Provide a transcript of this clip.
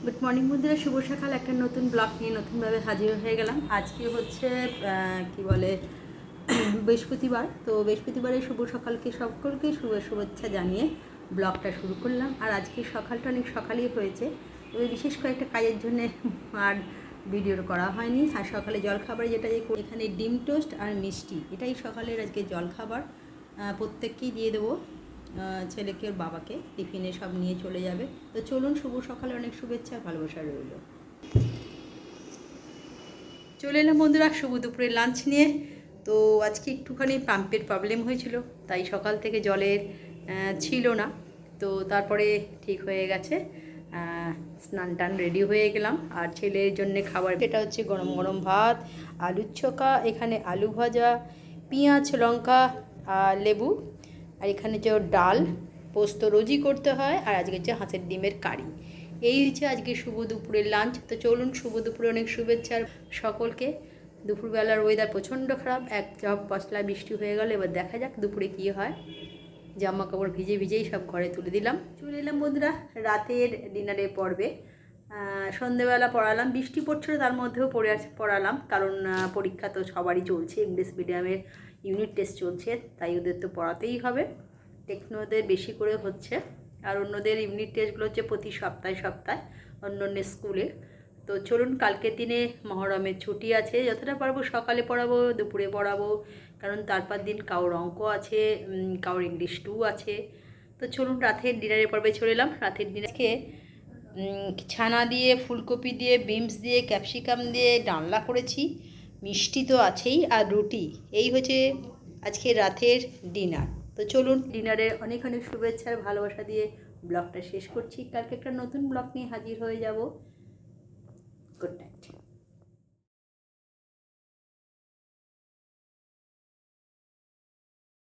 Good morning বন্ধুরা, শুভ সকাল। একটা নতুন ব্লগ নিয়ে নতুনভাবে হাজির হয়ে গেলাম। আজকে হচ্ছে কি বলে বৃহস্পতিবার। তো বৃহস্পতিবারের শুভ সকালকে সকলকে শুভেচ্ছা জানিয়ে ব্লগটা শুরু করলাম। আর আজকে সকালটা অনেক সকালেই হয়েছে, তবে বিশেষ কয়েকটা কাজের জন্যে আর ভিডিও করা হয়নি। আর সকালে জলখাবারে যেটা এখানে ডিম টোস্ট আর মিষ্টি, এটাই সকালের আজকে জলখাবার। প্রত্যেককেই দিয়ে দেবো, ছেলেকে ওর বাবাকে টিফিনে সব নিয়ে চলে যাবে। তো চলুন, শুভ সকালে অনেক শুভেচ্ছা ভালোবাসা রইল। চলে এলাম বন্ধুরা শুভ দুপুরের লাঞ্চ নিয়ে। তো আজকে একটুখানি পাম্পের প্রবলেম হয়েছিল, তাই সকাল থেকে জলের ছিল না। তো তারপরে ঠিক হয়ে গেছে, স্নান টান রেডি হয়ে গেলাম। আর ছেলের জন্য খাবার, এটা হচ্ছে গরম গরম ভাত, আলুর চোখা, এখানে আলু ভাজা, পেঁয়াজ লঙ্কা আর লেবু, আর এখানে যে ডাল, পোস্ত রোজই করতে হয়, আর আজকে হচ্ছে হাঁসের ডিমের কারি। এই হচ্ছে আজকে শুভ দুপুরের লাঞ্চ। তো চলুন, শুভ দুপুরে অনেক শুভেচ্ছা সকলকে। দুপুরবেলার ওয়েদার প্রচণ্ড খারাপ, এক ঝপ পশলা বৃষ্টি হয়ে গেল। এবার দেখা যাক দুপুরে কী হয়। জামা কাপড় ভিজে ভিজেই সব ঘরে তুলে দিলাম। চলে এলাম বন্ধুরা রাতের ডিনারের পর্বে। সন্ধেবেলা পড়ালাম, বৃষ্টি পড়ছিল তার মধ্যেও পড়ালাম, কারণ পরীক্ষা তো সবারই চলছে। ইংলিশ মিডিয়ামের ইউনিট টেস্ট চলছে, তাই ওদের তো পড়াতেই হবে। টেকনোদের বেশি করে হচ্ছে, আর অন্যদের ইউনিট টেস্টগুলো হচ্ছে প্রতি সপ্তাহে অন্য অন্য স্কুলে। তো চলুন, কালকের দিনে মহরমের ছুটি আছে, যতটা পারবো সকালে পড়াবো, দুপুরে পড়াবো, কারণ তারপর দিন কারোর অঙ্ক আছে, কারোর ইংলিশ 2 আছে। তো চলুন, রাতের ডিনারের পর্বে চলে এলাম। রাতের ডিনারকে ছানা দিয়ে, ফুলকপি দিয়ে, বিনস দিয়ে, ক্যাপসিকাম দিয়ে ডালনা করেছি, মিষ্টি তো আছেই, আর রুটি। এই হচ্ছে আজকে রাতের ডিনার। তো চলুন, ডিনারের অনেক অনেক শুভেচ্ছা আর ভালোবাসা দিয়ে ব্লগটা শেষ করছি। কালকে একটা নতুন ব্লগ নিয়ে হাজির হয়ে যাব। Good night.